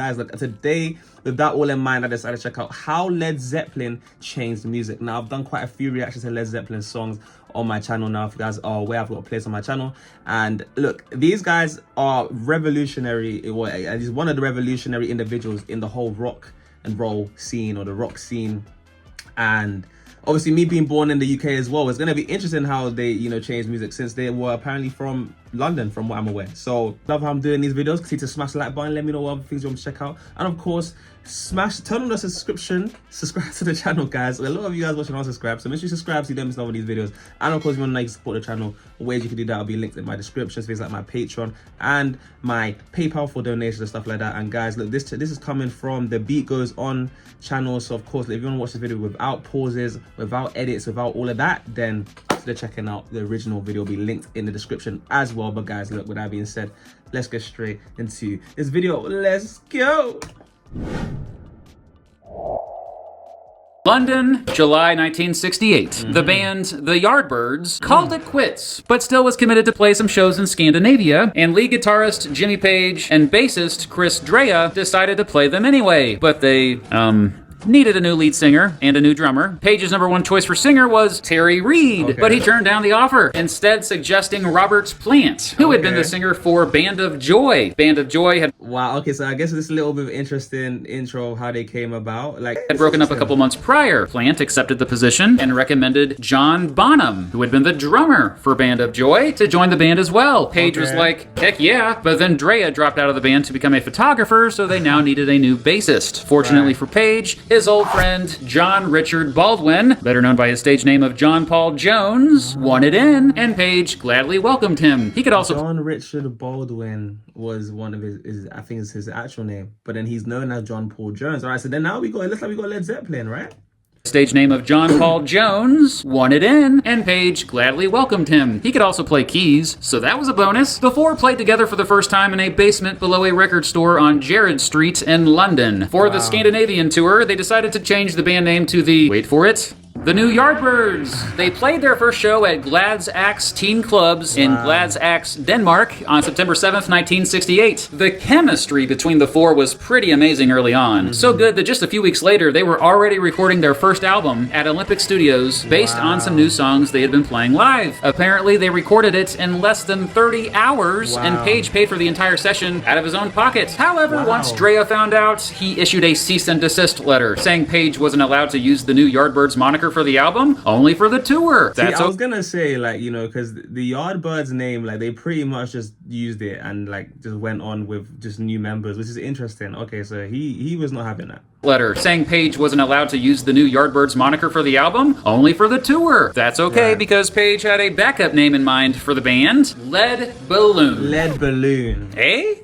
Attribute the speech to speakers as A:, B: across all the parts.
A: Guys, look, today, with that all in mind, I decided to check out how Led Zeppelin changed music. Now, I've done quite a few reactions to Led Zeppelin songs on my channel now. If you guys are aware, I've got a place on my channel. And look, these guys are revolutionary. He's one of the revolutionary individuals in the whole rock and roll scene, or the rock scene. And obviously, me being born in the UK as well, it's going to be interesting how they, changed music, since they were apparently from London, from what I'm aware. So, love how I'm doing these videos. Continue to smash the like button. Let me know what other things you want to check out. And of course, turn on the subscribe to the channel, guys. A lot of you guys watching aren't subscribed, so make sure you subscribe so you don't miss out on these videos. And of course, if you want to support the channel, ways you can do that will be linked in my description, things like my Patreon and my PayPal for donations and stuff like that. And guys, look, this is coming from the Beat Goes On channel. So of course, if you want to watch this video without pauses, without edits, without all of that, then consider checking out the original video. Will be linked in the description as well. But guys, look, with that being said, let's get straight into this video. Let's go.
B: London, July 1968. The band, the Yardbirds, called it quits, but still was committed to play some shows in Scandinavia, and lead guitarist Jimmy Page and bassist Chris Drea decided to play them anyway, but they, needed a new lead singer and a new drummer. Page's #1 choice for singer was Terry Reid, but he turned down the offer, instead suggesting Robert Plant, who had been the singer for Band of Joy. Band of Joy had...
A: Wow, okay, so I guess this is a little bit of interesting intro of how they came about.
B: Had broken up a couple months prior. Plant accepted the position and recommended John Bonham, who had been the drummer for Band of Joy, to join the band as well. Page was like, heck yeah, but then Drea dropped out of the band to become a photographer, so they now needed a new bassist. Fortunately for Page, his old friend, John Richard Baldwin, better known by his stage name of John Paul Jones, wanted in, and Page gladly welcomed him. He could also...
A: John Richard Baldwin was one of his I think it's his actual name, but then he's known as John Paul Jones. All right, so then now it looks like we got Led Zeppelin, right?
B: Stage name of John Paul Jones, wanted in, and Page gladly welcomed him. He could also play keys, so that was a bonus. The four played together for the first time in a basement below a record store on Gerrard Street in London. For the Scandinavian tour, they decided to change the band name to the, wait for it, the New Yardbirds. They played their first show at Glad's Axe Teen Clubs in Glad's Axe, Denmark on September 7th, 1968. The chemistry between the four was pretty amazing early on. So good that just a few weeks later, they were already recording their first album at Olympic Studios based on some new songs they had been playing live. Apparently, they recorded it in less than 30 hours, and Page paid for the entire session out of his own pocket. However, once Drea found out, he issued a cease and desist letter saying Page wasn't allowed to use the New Yardbirds moniker for the album, only for the tour.
A: See, I was gonna say, because the Yardbirds name, they pretty much just used it and just went on with just new members, which is interesting. Okay, so he was not having that.
B: Letter saying Page wasn't allowed to use the New Yardbirds moniker for the album, only for the tour. That's okay, because Page had a backup name in mind for the band, Lead Balloon.
A: Lead Balloon.
B: Eh?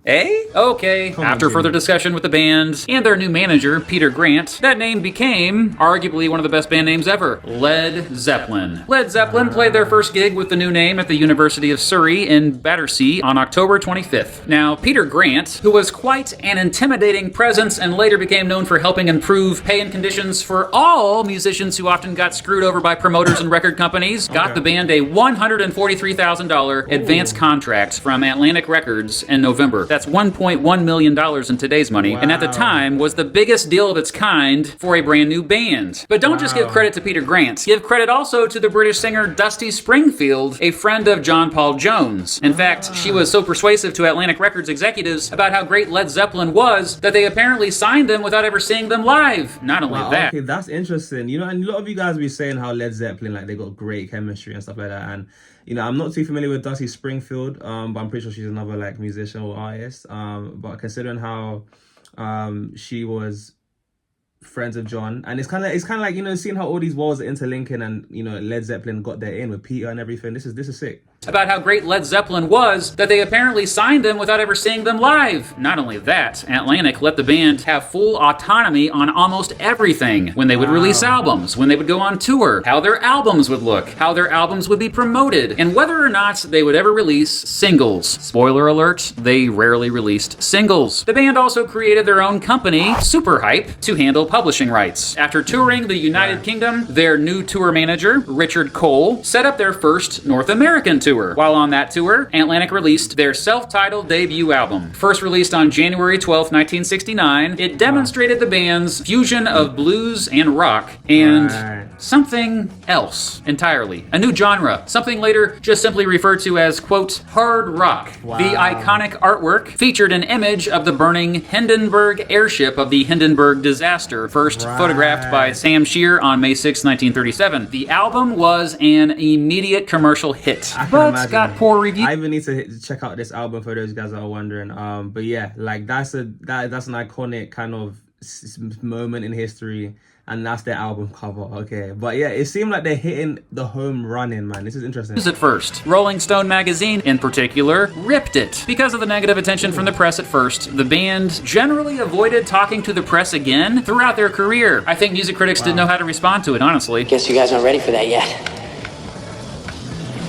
B: Okay. After further discussion with the band and their new manager, Peter Grant, that name became arguably one of the best band names ever, Led Zeppelin. Led Zeppelin played their first gig with the new name at the University of Surrey in Battersea on October 25th. Now, Peter Grant, who was quite an intimidating presence and later became known for helping improve pay and conditions for all musicians who often got screwed over by promoters and record companies, got the band a $143,000 advance contract from Atlantic Records in November. That's $1.1 million in today's money, and at the time was the biggest deal of its kind for a brand new band. But don't just give credit to Peter Grant. Give credit also to the British singer Dusty Springfield, a friend of John Paul Jones. In fact, she was so persuasive to Atlantic Records executives about how great Led Zeppelin was that they apparently signed them without ever seeing them live. Not only that.
A: Okay, that's interesting. And a lot of you guys be saying how Led Zeppelin, they got great chemistry and stuff like that, and I'm not too familiar with Dusty Springfield, but I'm pretty sure she's another musician or artist. But considering how she was friends of John, and it's kind of like seeing how all these worlds are interlinking, and Led Zeppelin got their in with Peter and everything. This is sick.
B: About how great Led Zeppelin was that they apparently signed them without ever seeing them live. Not only that, Atlantic let the band have full autonomy on almost everything. When they would release albums, when they would go on tour, how their albums would look, how their albums would be promoted, and whether or not they would ever release singles. Spoiler alert, they rarely released singles. The band also created their own company, Super Hype, to handle publishing rights. After touring the United Kingdom, their new tour manager, Richard Cole, set up their first North American tour. tour. While on that tour, Atlantic released their self-titled debut album. First released on January 12, 1969, it demonstrated the band's fusion of blues and rock and something else entirely. A new genre, something later just simply referred to as, quote, hard rock.
A: Wow.
B: The iconic artwork featured an image of the burning Hindenburg airship of the Hindenburg disaster, first photographed by Sam Shear on May 6, 1937. The album was an immediate commercial hit, but got poor reviews.
A: I even need to check out this album for those guys that are wondering. But yeah, like that's an iconic kind of moment in history, and that's their album cover. Okay, but yeah, it seemed like they're hitting the home running, man. This is interesting.
B: At first, Rolling Stone magazine in particular ripped it. Because of the negative attention from the press at first, the band generally avoided talking to the press again throughout their career. I think music critics didn't know how to respond to it, honestly.
C: Guess you guys aren't ready for that yet.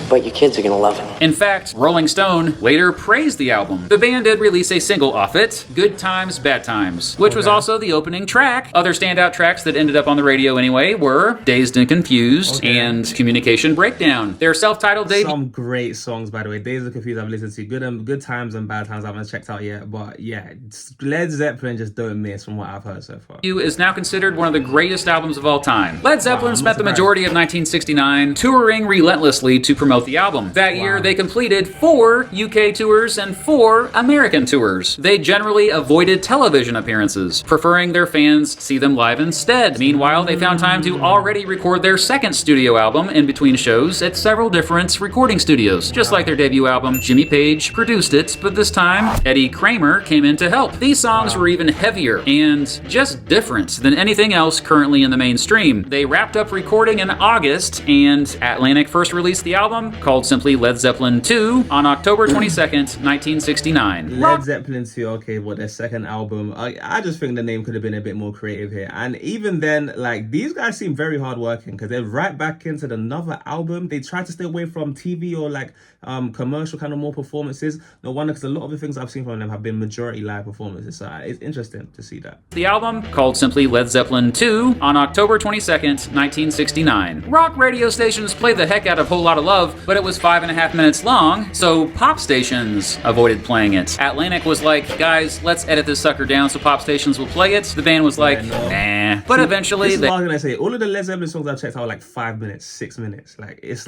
C: But your kids are gonna love it.
B: In fact, Rolling Stone later praised the album. The band did release a single off it, Good Times, Bad Times, which was also the opening track. Other standout tracks that ended up on the radio anyway were Dazed and Confused and Communication Breakdown. Their self-titled debut.
A: Some great songs, by the way. Dazed and Confused I've listened to. Good Times and Bad Times I haven't checked out yet. But yeah, Led Zeppelin just don't miss from what I've heard so far.
B: Is now considered one of the greatest albums of all time. Led Zeppelin spent the majority of 1969 touring relentlessly to promote the album. That year, they completed 4 UK tours and 4 American tours. They generally avoided television appearances, preferring their fans see them live instead. Meanwhile, they found time to already record their second studio album in between shows at several different recording studios. Just like their debut album, Jimmy Page produced it, but this time, Eddie Kramer came in to help. These songs were even heavier and just different than anything else currently in the mainstream. They wrapped up recording in August, and Atlantic first released the album, called simply Led Zeppelin II, on October 22nd, 1969.
A: Led Zeppelin II, okay, what their second album. I just think the name could have been a bit more creative here. And even then, like, these guys seem very hardworking because they're right back into another album. They try to stay away from TV or like commercial kind of more performances. No wonder, because a lot of the things I've seen from them have been majority live performances. So it's interesting to see that.
B: The album, called simply Led Zeppelin II, on October 22nd, 1969. Rock radio stations played the heck out of Whole Lotta Love, but it was 5.5 minutes long, so pop stations avoided playing it. Atlantic was like, guys, let's edit this sucker down so pop stations will play it. The band was like, nah. But eventually,
A: this is what I was gonna say. All of the Led Zeppelin songs I've checked out are like 5 minutes, 6 minutes. Like it's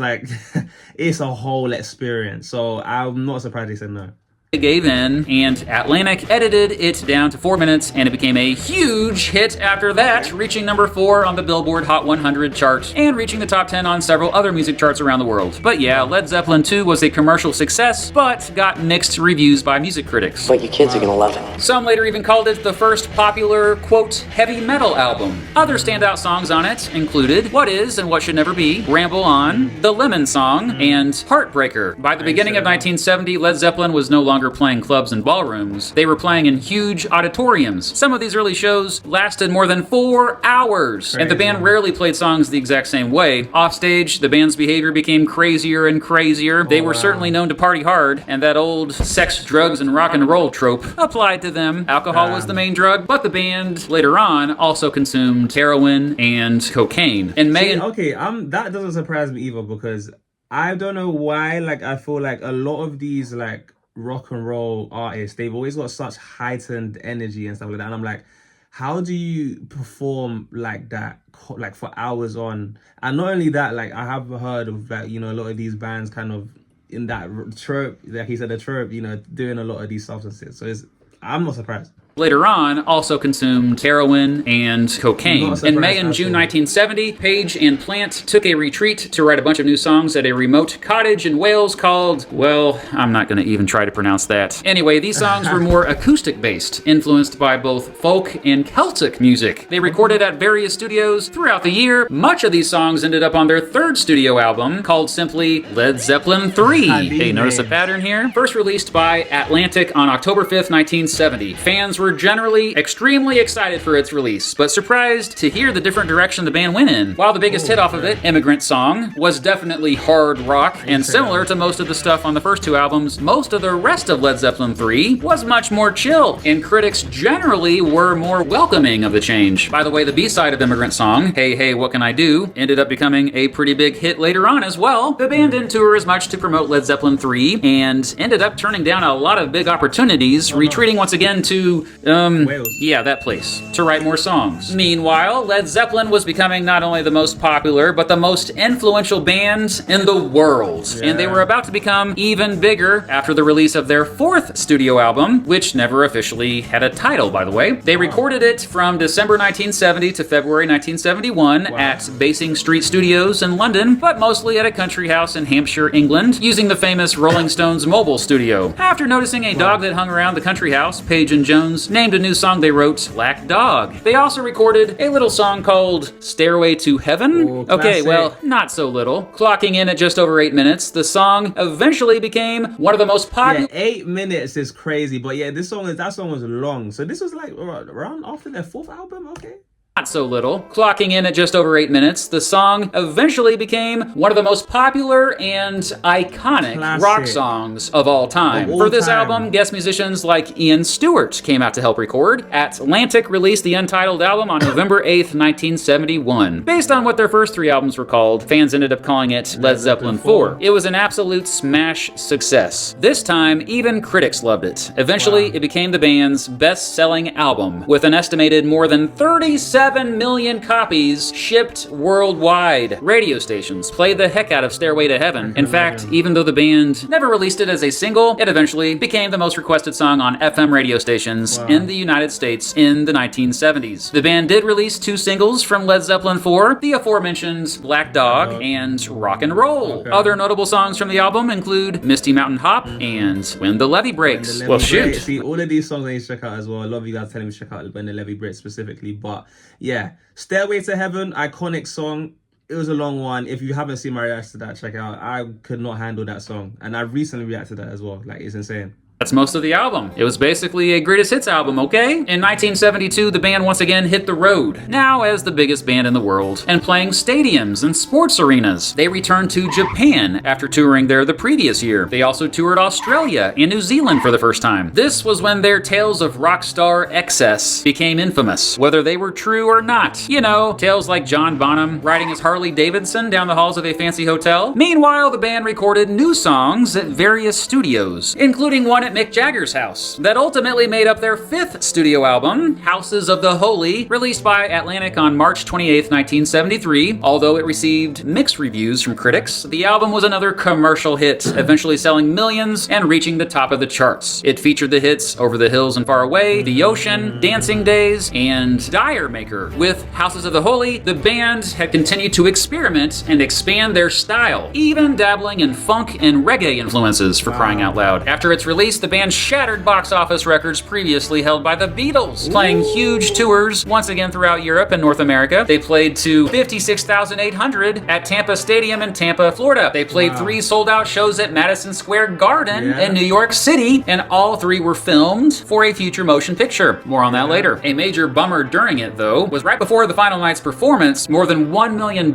A: it's a whole experience. So I'm not surprised they said no.
B: Gave in, and Atlantic edited it down to 4 minutes, and it became a huge hit after that, reaching number 4 on the Billboard Hot 100 chart and reaching the top 10 on several other music charts around the world. But yeah, Led Zeppelin II was a commercial success, but got mixed reviews by music critics.
C: But your kids are gonna love it.
B: Some later even called it the first popular, quote, heavy metal album. Other standout songs on it included What Is and What Should Never Be, Ramble On, The Lemon Song, and Heartbreaker. By the beginning of 1970, Led Zeppelin was no longer playing clubs and ballrooms. They were playing in huge auditoriums. Some of these early shows lasted more than 4 hours, and the band rarely played songs the exact same way. Offstage, the band's behavior became crazier and crazier. They were certainly known to party hard, and that old sex, drugs, and rock and roll trope applied to them. Alcohol was the main drug, but the band later on also consumed heroin and cocaine. In May
A: that doesn't surprise me either, because I don't know why, like, I feel like a lot of these, like, rock and roll artists, they've always got such heightened energy and stuff like that. And I'm like, how do you perform like that, like for hours on? And not only that, like, I have heard of, like, you know, a lot of these bands kind of in that trope, like he said, the trope, you know, doing a lot of these substances. So I'm not surprised.
B: Later on, also consumed heroin and cocaine. In May and June 1970, Page and Plant took a retreat to write a bunch of new songs at a remote cottage in Wales called, well, I'm not going to even try to pronounce that. Anyway, these songs were more acoustic-based, influenced by both folk and Celtic music. They recorded at various studios throughout the year. Much of these songs ended up on their third studio album, called simply Led Zeppelin III. Hey, notice a pattern here? First released by Atlantic on October 5th, 1970. Fans were were generally extremely excited for its release, but surprised to hear the different direction the band went in. While the biggest hit off of it, Immigrant Song, was definitely hard rock, and similar to most of the stuff on the first two albums, most of the rest of Led Zeppelin III was much more chill, and critics generally were more welcoming of the change. By the way, the B-side of Immigrant Song, Hey Hey What Can I Do, ended up becoming a pretty big hit later on as well. The band didn't tour as much to promote Led Zeppelin III, and ended up turning down a lot of big opportunities, retreating once again to,
A: Wales.
B: yeah, that place, to write more songs. Meanwhile, Led Zeppelin was becoming not only the most popular, but the most influential band in the world.
A: Yeah.
B: And they were about to become even bigger after the release of their fourth studio album, which never officially had a title, by the way. They recorded it from December 1970 to February 1971 at Basing Street Studios in London, but mostly at a country house in Hampshire, England, using the famous Rolling Stones mobile studio. After noticing a dog that hung around the country house, Page and Jones named a new song they wrote Black Dog. They also recorded a little song called Stairway to Heaven.
A: Ooh,
B: Okay,
A: classic.
B: well, not so little. Clocking in at just over 8 minutes, the song eventually became one of the most popular.
A: Yeah, 8 minutes is crazy, but yeah, that song was long. So this was like around after their fourth album, okay?
B: Not so little. Clocking in at just over 8 minutes, the song eventually became one of the most popular and iconic
A: Classic.
B: rock songs of all time.
A: Of all
B: For this
A: time.
B: album, guest musicians like Ian Stewart came out to help record. Atlantic released the Untitled album on November 8th, 1971. Based on what their first three albums were called, fans ended up calling it Led Zeppelin IV. It was an absolute smash success. This time, even critics loved it. Eventually, it became the band's best-selling album, with an estimated more than 37 million copies shipped worldwide. Radio stations played the heck out of Stairway to Heaven. In fact, even though the band never released it as a single, it eventually became the most requested song on FM radio stations in the United States in the 1970s. The band did release two singles from Led Zeppelin IV, the aforementioned Black Dog and Rock and Roll. Other notable songs from the album include Misty Mountain Hop and When the Levee Breaks. Well, shoot.
A: See, all of these songs I need to check out as well. A lot of you guys telling me to check out When the Levee Breaks specifically, but yeah, Stairway to Heaven, iconic song. It was a long one. If you haven't seen my reaction to that, check it out. I could not handle that song, and I recently reacted to that as well. Like, it's insane.
B: That's most of the album. It was basically a greatest hits album, okay? In 1972, the band once again hit the road, now as the biggest band in the world, and playing stadiums and sports arenas. They returned to Japan after touring there the previous year. They also toured Australia and New Zealand for the first time. This was when their tales of rock star excess became infamous, whether they were true or not. You know, tales like John Bonham riding his Harley Davidson down the halls of a fancy hotel. Meanwhile, the band recorded new songs at various studios, including one at Mick Jagger's house, that ultimately made up their fifth studio album, Houses of the Holy, released by Atlantic on March 28, 1973. Although it received mixed reviews from critics, the album was another commercial hit, eventually selling millions and reaching the top of the charts. It featured the hits Over the Hills and Far Away, The Ocean, Dancing Days, and Dire Maker. With Houses of the Holy, the band had continued to experiment and expand their style, even dabbling in funk and reggae influences, for crying out loud. After its release, the band shattered box office records previously held by the Beatles, playing huge tours once again throughout Europe and North America. They played to 56,800 at Tampa Stadium in Tampa, Florida. They played 3 sold-out shows at Madison Square Garden in New York City, and all 3 were filmed for a future motion picture. More on that later. A major bummer during it, though, was right before the final night's performance, more than $1 million,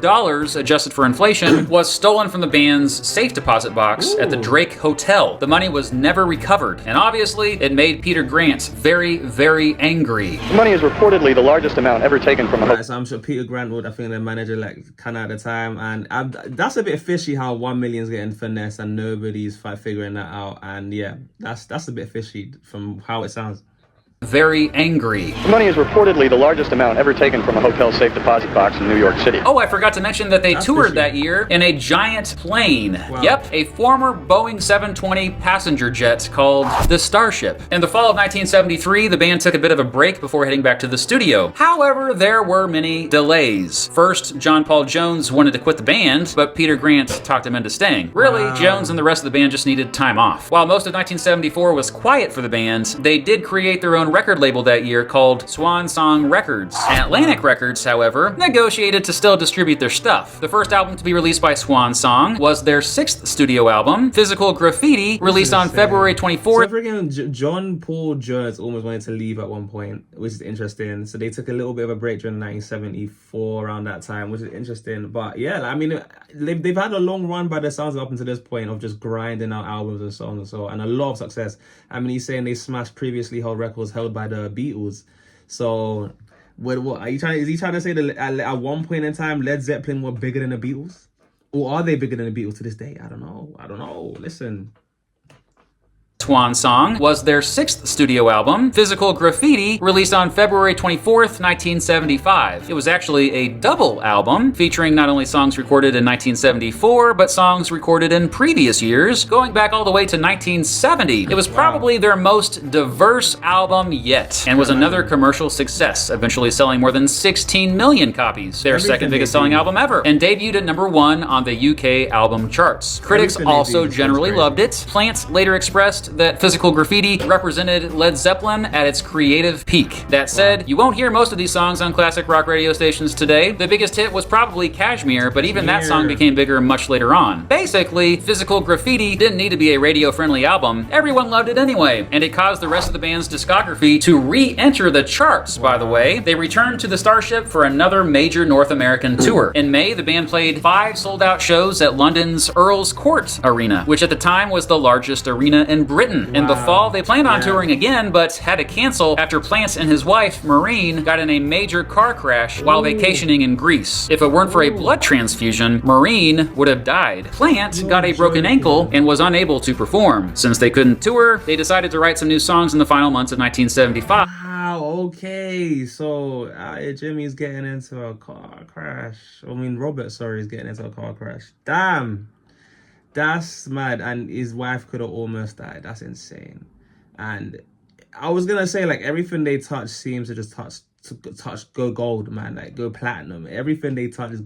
B: adjusted for inflation, was stolen from the band's safe deposit box at the Drake Hotel. The money was never recovered, and obviously it made Peter Grant very, very angry.
D: The money is reportedly the largest amount ever taken from a hotel.
A: So I'm sure Peter Grant would, I think, the manager, like, kind of at the time, and that's a bit fishy how 1 million's getting finessed and nobody's figuring that out, and yeah, that's a bit fishy from how it sounds.
B: Very angry.
D: The money is reportedly the largest amount ever taken from a hotel safe deposit box in New York City.
B: Oh, I forgot to mention that they toured
A: fishy.
B: that year in a giant plane.
A: Wow.
B: Yep, a former Boeing 720 passenger jet called the Starship. In the fall of 1973, the band took a bit of a break before heading back to the studio. However, there were many delays. First, John Paul Jones wanted to quit the band, but Peter Grant talked him into staying. Really, Jones and the rest of the band just needed time off. While most of 1974 was quiet for the band, they did create their own own record label that year called Swan Song Records. Atlantic Records, however, negotiated to still distribute their stuff. The first album to be released by Swan Song was their 6th studio album, Physical Graffiti, released on February 24th.
A: So freaking John Paul Jones almost wanted to leave at one point, which is interesting. So they took a little bit of a break during 1974 around that time, which is interesting. But yeah, I mean, they've had a long run by the sounds up until this point of just grinding out albums and so on and so on, and a lot of success. I mean, he's saying they smashed previously held records held by the Beatles. So what are you trying? Is he trying to say that at one point in time Led Zeppelin were bigger than the Beatles, or are they bigger than the Beatles to this day? I don't know. Listen.
B: Swan Song was their 6th studio album, Physical Graffiti, released on February 24th, 1975. It was actually a double album, featuring not only songs recorded in 1974, but songs recorded in previous years, going back all the way to 1970. It was probably their most diverse album yet, and was another commercial success, eventually selling more than 16 million copies, their second biggest selling album ever, and debuted at #1 on the UK album charts. Critics also generally loved it. Plant later expressed that Physical Graffiti represented Led Zeppelin at its creative peak. That said, you won't hear most of these songs on classic rock radio stations today. The biggest hit was probably Kashmir, but even that song became bigger much later on. Basically, Physical Graffiti didn't need to be a radio-friendly album. Everyone loved it anyway, and it caused the rest of the band's discography to re-enter the charts, by the way. They returned to the Starship for another major North American tour. In May, the band played 5 sold-out shows at London's Earl's Court Arena, which at the time was the largest arena in Britain. In the fall, they planned on touring again, but had to cancel after Plant and his wife, Maureen, got in a major car crash while vacationing in Greece. If it weren't for a blood transfusion, Maureen would have died. Plant got a broken ankle and was unable to perform. Since they couldn't tour, they decided to write some new songs in the final months of 1975.
A: Wow, okay. So Jimmy's getting into a car crash. Robert, is getting into a car crash. Damn. That's mad, and his wife could have almost died. That's insane. And I was gonna say, like, everything they touch seems to just go gold, man. Like, go platinum. Everything they touch is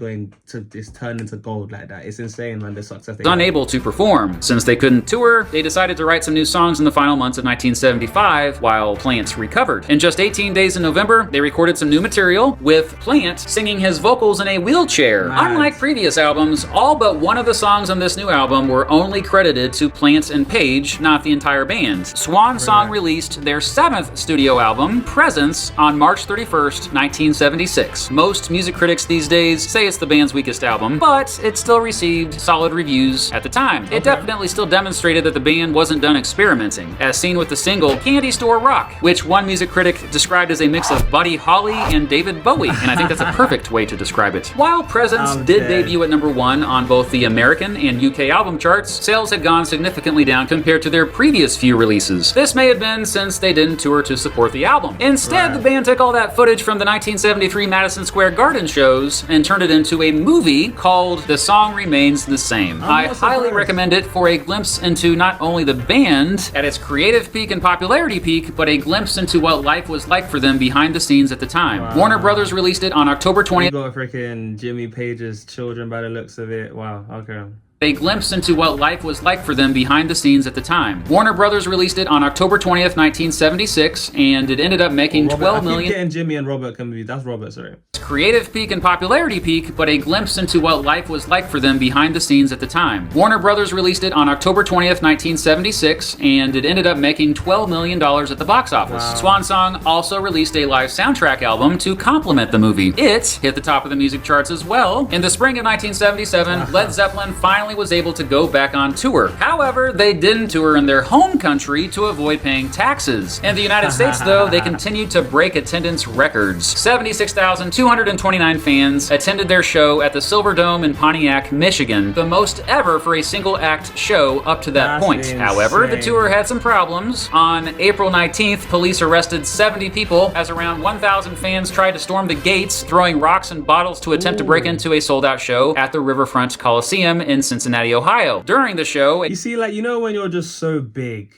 A: turn into gold like that. It's insane, man. The success they
B: unable to perform. Since they couldn't tour, they decided to write some new songs in the final months of 1975 while Plant recovered. In just 18 days in November, they recorded some new material, with Plant singing his vocals in a wheelchair.
A: Nice.
B: Unlike previous albums, all but one of the songs on this new album were only credited to Plant and Page, not the entire band. Swan Song released their 7th studio album, Presence, on March 31st, 1976. Most music critics these days say it's the band's weakest album, but it still received solid reviews at the time. It definitely still demonstrated that the band wasn't done experimenting, as seen with the single Candy Store Rock, which one music critic described as a mix of Buddy Holly and David Bowie, and I think that's a perfect way to describe it. While Presence did debut at #1 on both the American and UK album charts, sales had gone significantly down compared to their previous few releases. This may have been since they didn't tour to support the album. Instead, the band took all that footage from the 1973 Madison Square Garden shows and turned it into a movie called The Song Remains the Same. I highly recommend it for a glimpse into not only the band at its creative peak and popularity peak, but a glimpse into what life was like for them behind the scenes at the time. Wow. Warner Brothers released it on October 20th.
A: You got freaking Jimmy Page's children by the looks of it. Wow, okay.
B: A glimpse into what life was like for them behind the scenes at the time. Warner Brothers released it on October 20th, 1976, and it ended up making $12 million.
A: Getting Jimmy and Robert can be. That's Robert, sorry.
B: Creative peak and popularity peak, but a glimpse into what life was like for them behind the scenes at the time. Warner Brothers released it on October 20th, 1976, and it ended up making $12 million at the box office. Wow. Swan Song also released a live soundtrack album to complement the movie. It hit the top of the music charts as well. In the spring of 1977, Led Zeppelin finally was able to go back on tour. However, they didn't tour in their home country to avoid paying taxes. In the United States, though, they continued to break attendance records. 76,229 fans attended their show at the Silver Dome in Pontiac, Michigan, the most ever for a single-act show up to that point.
A: Insane.
B: However, the tour had some problems. On April 19th, police arrested 70 people as around 1,000 fans tried to storm the gates, throwing rocks and bottles to attempt to break into a sold-out show at the Riverfront Coliseum in Cincinnati, Ohio. During the show,
A: you see, like, you know, when you're just so big,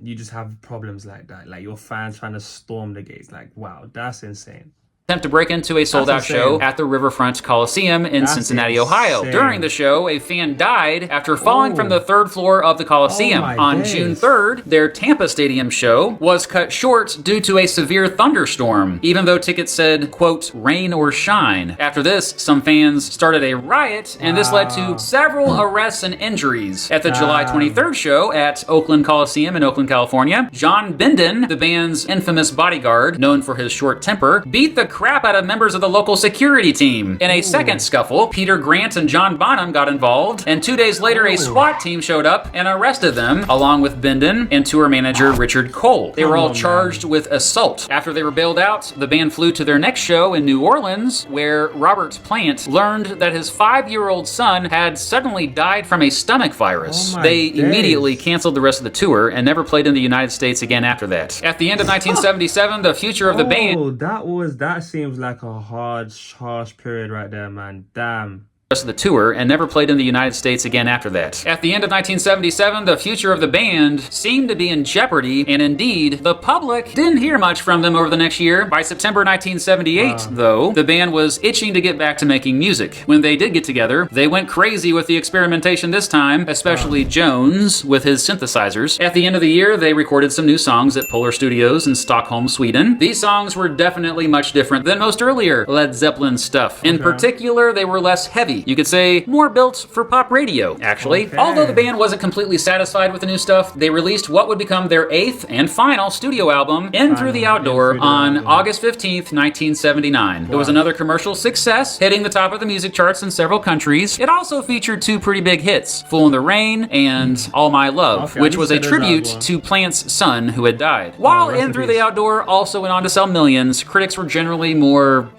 A: you just have problems like that. Like, your fans trying to storm the gates. Like, wow, that's insane.
B: attempt to break into a sold-out show at the Riverfront Coliseum in Cincinnati, Ohio. During the show, a fan died after falling from the 3rd floor of the Coliseum. On June 3rd, their Tampa Stadium show was cut short due to a severe thunderstorm, even though tickets said, quote, rain or shine. After this, some fans started a riot, and this led to several arrests and injuries. At the July 23rd show at Oakland Coliseum in Oakland, California, John Bindon, the band's infamous bodyguard, known for his short temper, beat the crap out of members of the local security team. In a second scuffle, Peter Grant and John Bonham got involved, and 2 days later a SWAT team showed up and arrested them, along with Bindon and tour manager Richard Cole. They were all charged with assault. After they were bailed out, the band flew to their next show in New Orleans, where Robert Plant learned that his 5-year-old son had suddenly died from a stomach virus. They immediately canceled the rest of the tour and never played in the United States again after that. At the end of 1977, the future of the band...
A: That seems like a harsh period right there, man. Damn.
B: Of the tour and never played in the United States again after that. At the end of 1977, the future of the band seemed to be in jeopardy, and indeed, the public didn't hear much from them over the next year. By September 1978, though, the band was itching to get back to making music. When they did get together, they went crazy with the experimentation this time, especially Jones with his synthesizers. At the end of the year, they recorded some new songs at Polar Studios in Stockholm, Sweden. These songs were definitely much different than most earlier Led Zeppelin stuff. In particular, they were less heavy. You could say more built for pop radio, actually. Although the band wasn't completely satisfied with the new stuff, they released what would become their 8th and final studio album, In Through the Outdoor, on August 15th, 1979. It was another commercial success, hitting the top of the music charts in several countries. It also featured 2 pretty big hits, Fool in the Rain and All My Love, which was a tribute to Plant's son who had died. While In Through the Outdoor also went on to sell millions, critics were generally more,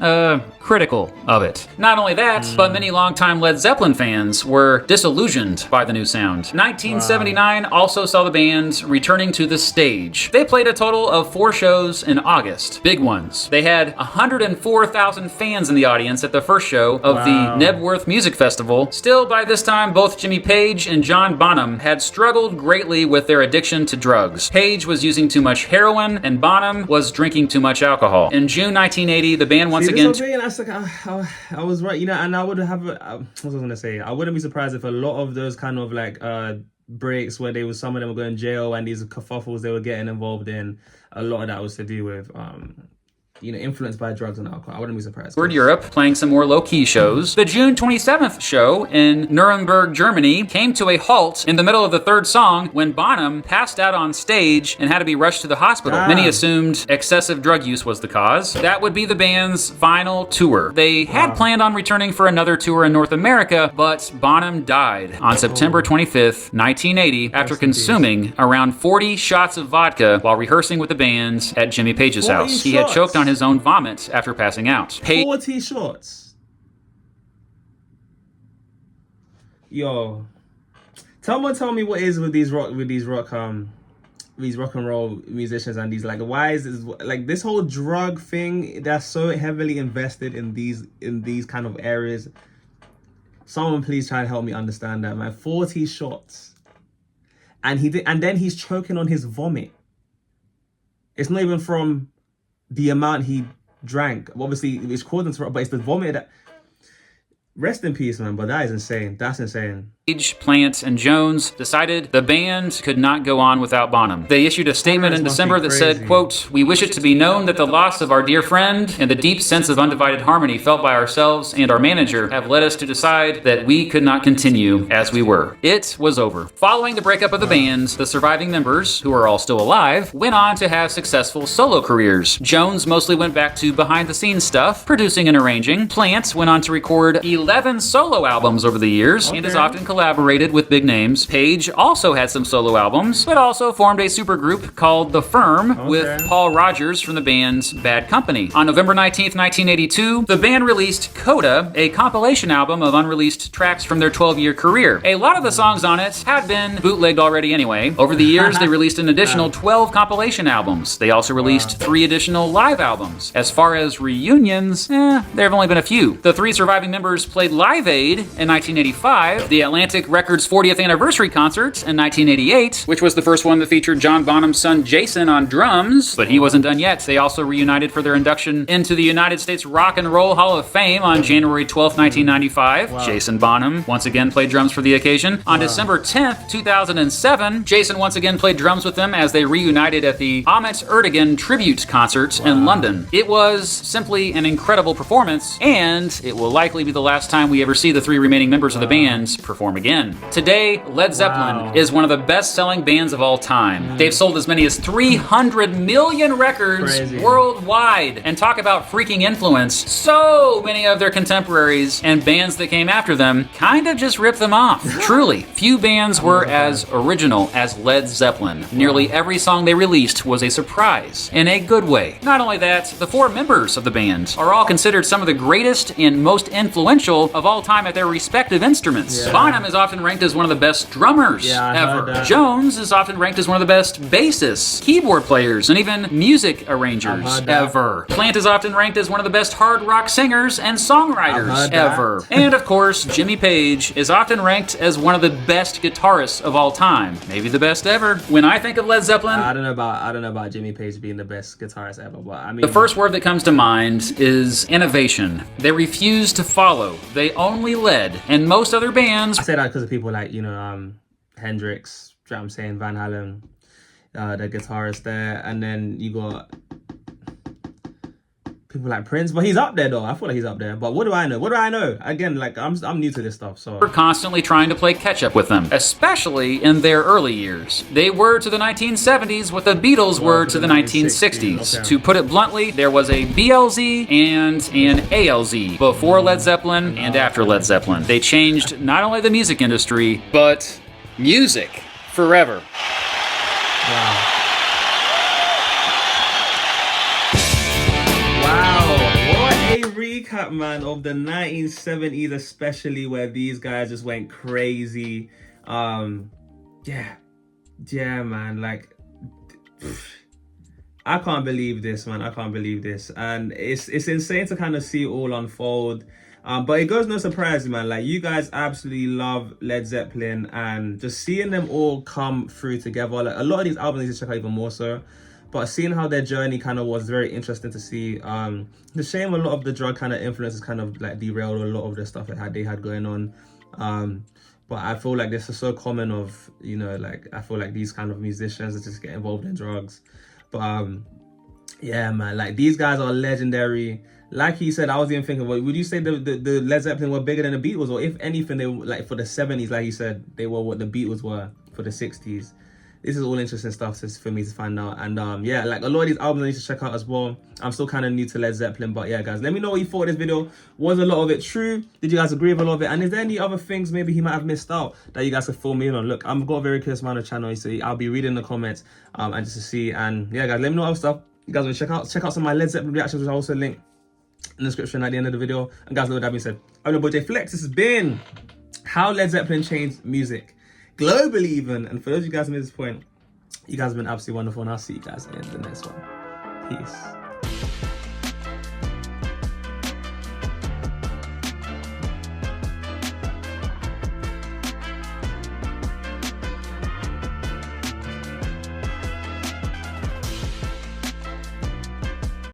B: critical of it. Not only that, but many longtime Led Zeppelin fans were disillusioned by the new sound. 1979 also saw the band returning to the stage. They played a total of 4 shows in August. Big ones. They had 104,000 fans in the audience at the first show of the Nebworth Music Festival. Still, by this time, both Jimmy Page and John Bonham had struggled greatly with their addiction to drugs. Page was using too much heroin, and Bonham was drinking too much alcohol. In June 1980, the band once again...
A: I was right, you know, and I would have, what was I going to say? I wouldn't be surprised if a lot of those kind of like breaks where some of them were going to jail and these kerfuffles they were getting involved in, a lot of that was to do with, influenced by drugs and alcohol. I wouldn't be surprised.
B: Toured Europe, playing some more low-key shows. The June 27th show in Nuremberg, Germany, came to a halt in the middle of the 3rd song when Bonham passed out on stage and had to be rushed to the hospital. Many assumed excessive drug use was the cause. That would be the band's final tour. They had planned on returning for another tour in North America, but Bonham died on September 25th, 1980, after consuming around 40 shots of vodka while rehearsing with the band at Jimmy Page's house. He had choked on his own vomit after passing out.
A: 40 shots. Yo, tell me what is with these rock and roll musicians and these, like, why is this, like, this whole drug thing? They're so heavily invested in these kind of areas. Someone please try and help me understand that, man. 40 shots, and then he's choking on his vomit. It's not even from the amount he drank. Obviously, it's causing to, but it's the vomit that... Rest in peace, man, but that is insane. That's insane.
B: Page, Plant, and Jones decided the band could not go on without Bonham. They issued a statement in December that said, quote, "We wish it to be known that the loss of our dear friend and the deep sense of undivided harmony felt by ourselves and our manager have led us to decide that we could not continue as we were." It was over. Following the breakup of the band, the surviving members, who are all still alive, went on to have successful solo careers. Jones mostly went back to behind-the-scenes stuff, producing and arranging. Plant went on to record 11 solo albums over the years, and has often collaborated with big names. Page also had some solo albums, but also formed a supergroup called The Firm with Paul Rogers from the band's Bad Company. On November 19th, 1982, the band released Coda, a compilation album of unreleased tracks from their 12-year career. A lot of the songs on it had been bootlegged already anyway. Over the years, they released an additional 12 compilation albums. They also released 3 additional live albums. As far as reunions, there have only been a few. The 3 surviving members played Live Aid in 1985, the Atlanta Atlantic Records' 40th anniversary concert in 1988, which was the first one that featured John Bonham's son Jason on drums. But he wasn't done yet. They also reunited for their induction into the United States Rock and Roll Hall of Fame on January 12, 1995. Wow. Jason Bonham once again played drums for the occasion. On December 10th, 2007, Jason once again played drums with them as they reunited at the Ahmet Ertegun tribute concert in London. It was simply an incredible performance, and it will likely be the last time we ever see the three remaining members of the band perform again. Today, Led Zeppelin is one of the best-selling bands of all time. They've sold as many as 300 million records worldwide. And talk about freaking influence. So many of their contemporaries and bands that came after them kind of just ripped them off. Truly, few bands were as original as Led Zeppelin. Nearly every song they released was a surprise, in a good way. Not only that, the four members of the band are all considered some of the greatest and most influential of all time at their respective instruments. Bonham is often ranked as one of the best drummers ever. Jones is often ranked as one of the best bassists, keyboard players, and even music arrangers ever. Plant is often ranked as one of the best hard rock singers and songwriters ever. And of course, Jimmy Page is often ranked as one of the best guitarists of all time. Maybe the best ever. When I think of Led Zeppelin,
A: I don't know about Jimmy Page being the best guitarist ever, but I mean,
B: the first word that comes to mind is innovation. They refused to follow. They only led. And most other bands...
A: I say that because of people like, Hendrix, you know what I'm saying, Van Halen, the guitarist there, and then you got people like Prince, but he's up there though. I feel like he's up there. But what do I know? What do I know? Again, like I'm new to this stuff, so
B: we're constantly trying to play catch up with them, especially in their early years. They were to the 1970s what the Beatles were to the 1960s. Okay. To put it bluntly, there was a BLZ and an ALZ before Led Zeppelin and after Led Zeppelin. They changed not only the music industry, but music forever.
A: Wow. Recap, man, of the 1970s, especially, where these guys just went crazy. Yeah, man, like I can't believe this, man. I can't believe this, and it's insane to kind of see it all unfold. But it goes no surprise, man. Like, you guys absolutely love Led Zeppelin, and just seeing them all come through together. Like, a lot of these albums I need to check out even more so. But seeing how their journey kind of was very interesting to see. The shame a lot of the drug kind of influences kind of like derailed a lot of the stuff that they had going on. But I feel like this is so common of, like, I feel like these kind of musicians that just get involved in drugs. But yeah, man, like, these guys are legendary. Like he said, I was even thinking, well, would you say the Led Zeppelin were bigger than the Beatles? Or if anything, they were, like, for the 70s, like he said, they were what the Beatles were for the 60s. This is all interesting stuff for me to find out. And yeah, like, a lot of these albums I need to check out as well. I'm still kind of new to Led Zeppelin, but yeah, guys, let me know what you thought of this video. Was a lot of it true? Did you guys agree with a lot of it? And is there any other things maybe he might have missed out that you guys could fill me in on? Look, I've got a very curious amount of channel, so I'll be reading the comments and just to see. And yeah, guys, let me know other stuff you guys want to check out some of my Led Zeppelin reactions, which I'll also link in the description at the end of the video. And guys, with that being said, I'm your boy JayFlex. This has been how Led Zeppelin changed music globally even. And for those of you guys who made this point, you guys have been absolutely wonderful, and I'll see you guys in the next one. Peace.